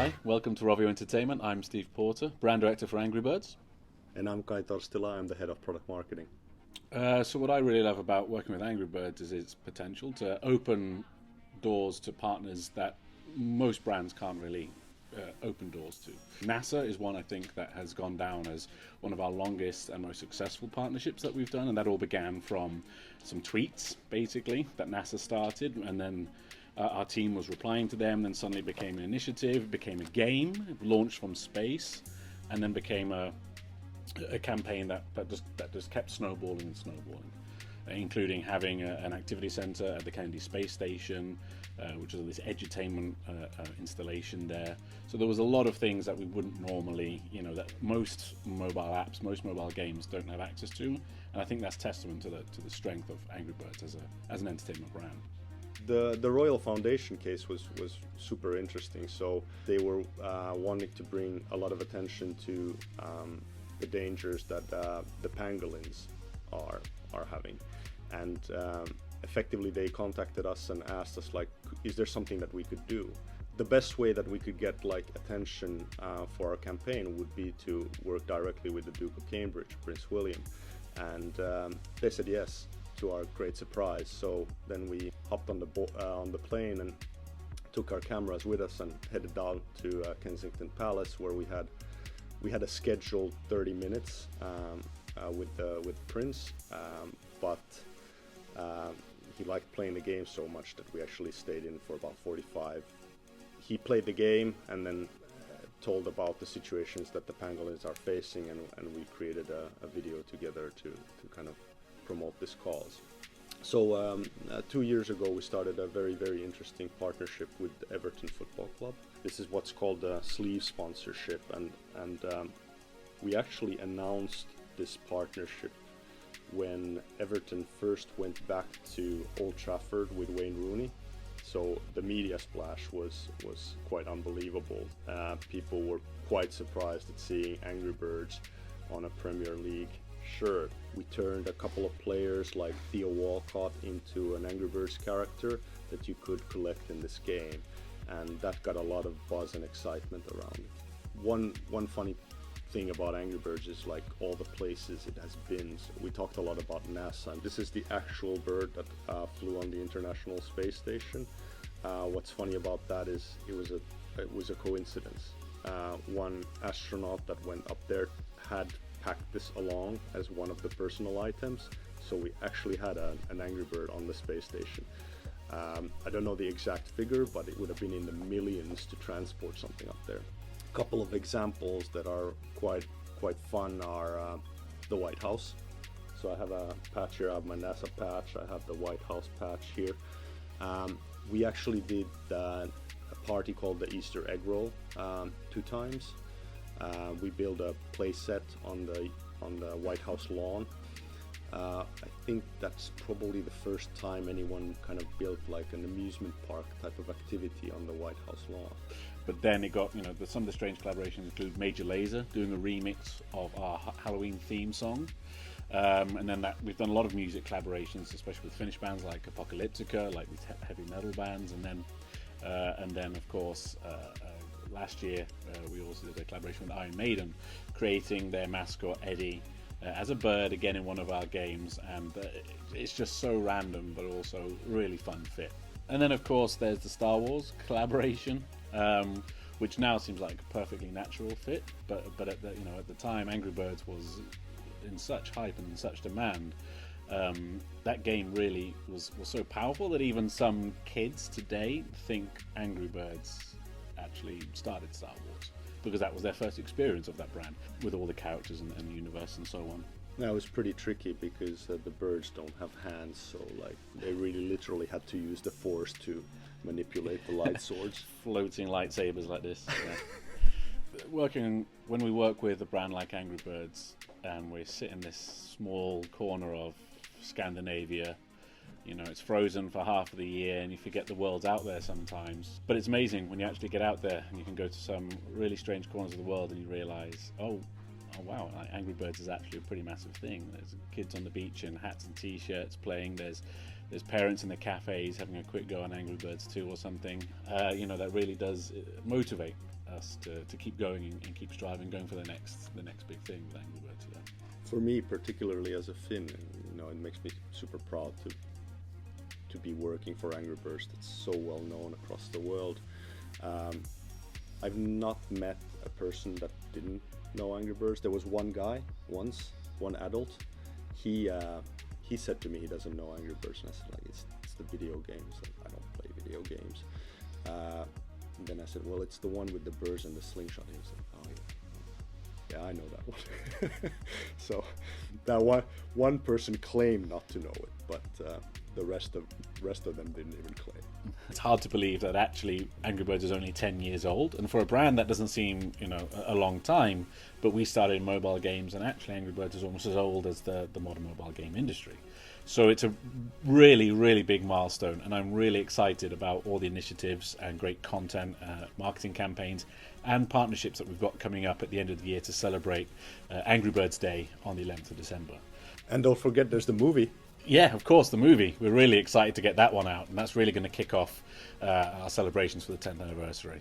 Hi, welcome to Rovio Entertainment. I'm Steve Porter, brand director for Angry Birds. And I'm Torstila, I'm the head of product marketing. So what I really love about working with Angry Birds is its potential to open doors to partners that most brands can't really open doors to. NASA is one I think that has gone down as one of our longest and most successful partnerships that we've done, and that all began from some tweets basically that NASA started, and then our team was replying to them, then suddenly it became an initiative, it became a game, it launched from space, and then became a campaign that just kept snowballing and snowballing, including having an activity center at the Kennedy Space Station, which is this edutainment installation there. So there was a lot of things that we wouldn't normally, that most mobile apps, most mobile games don't have access to, and I think that's testament to the strength of Angry Birds as an entertainment brand. The Royal Foundation case was super interesting. So they were wanting to bring a lot of attention to the dangers that the pangolins are having, and effectively they contacted us and asked us, like, is there something that we could do? The best way that we could get attention for our campaign would be to work directly with the Duke of Cambridge, Prince William, and they said yes, to our great surprise. So then we hopped on the plane and took our cameras with us and headed down to Kensington Palace, where we had a scheduled 30 minutes with Prince, but he liked playing the game so much that we actually stayed in for about 45. He played the game and then told about the situations that the pangolins are facing, and we created a video together to kind of promote this cause. So 2 years ago we started a very, very interesting partnership with the Everton Football Club. This is what's called a sleeve sponsorship, and we actually announced this partnership when Everton first went back to Old Trafford with Wayne Rooney. So the media splash was quite unbelievable. People were quite surprised at seeing Angry Birds on a Premier League shirt. We turned a couple of players like Theo Walcott into an Angry Birds character that you could collect in this game, and that got a lot of buzz and excitement around it. One funny thing about Angry Birds is like all the places it has been. So we talked a lot about NASA, and this is the actual bird that flew on the International Space Station. What's funny about that is it was a coincidence. One astronaut that went up there had packed this along as one of the personal items, so we actually had an Angry Bird on the space station. I don't know the exact figure, but it would have been in the millions to transport something up there. A couple of examples that are quite fun are the White House. So I have a patch here, I have my NASA patch, I have the White House patch here. We actually did a party called the Easter Egg Roll 2 times. We built a play set on the White House lawn. I think that's probably the first time anyone kind of built like an amusement park type of activity on the White House lawn. But then it got, some of the strange collaborations include Major Lazer doing a remix of our Halloween theme song. And then we've done a lot of music collaborations, especially with Finnish bands like Apocalyptica, like these heavy metal bands, and then of course last year we also did a collaboration with Iron Maiden, creating their mascot Eddie as a bird, again in one of our games, and it's just so random but also really fun fit. And then of course there's the Star Wars collaboration, which now seems like a perfectly natural fit, but at the time Angry Birds was in such hype and in such demand. That game really was so powerful that even some kids today think Angry Birds actually started Star Wars, because that was their first experience of that brand, with all the characters and the universe and so on. Now it was pretty tricky because the birds don't have hands, so like they really literally had to use the Force to manipulate the light swords. Floating lightsabers like this. Yeah. When we work with a brand like Angry Birds, and we sit in this small corner of Scandinavia, it's frozen for half of the year and you forget the world's out there sometimes. But it's amazing when you actually get out there and you can go to some really strange corners of the world and you realize, oh wow, Angry Birds is actually a pretty massive thing. There's kids on the beach in hats and t-shirts playing. There's there's parents in the cafes having a quick go on Angry Birds 2 or something. That really does motivate us to keep going and keep striving, going for the next big thing with Angry Birds. Yeah. For me, particularly as a Finn, it makes me super proud to be working for Angry Birds. That's so well known across the world. I've not met a person that didn't know Angry Birds. There was one guy once, one adult. He said to me he doesn't know Angry Birds, and I said, like, it's the video games. Like, I don't play video games. And then I said, well, it's the one with the birds and the slingshot. He was like, oh yeah, I know that one. So that one person claimed not to know it, but the rest of them didn't even claim. It's hard to believe that actually Angry Birds is only 10 years old, and for a brand that doesn't seem a long time, but we started in mobile games, and actually Angry Birds is almost as old as the modern mobile game industry. So it's a really, really big milestone, and I'm really excited about all the initiatives and great content, marketing campaigns, and partnerships that we've got coming up at the end of the year to celebrate Angry Birds Day on the 11th of December. And don't forget, there's the movie. Yeah, of course, the movie. We're really excited to get that one out, and that's really going to kick off our celebrations for the 10th anniversary.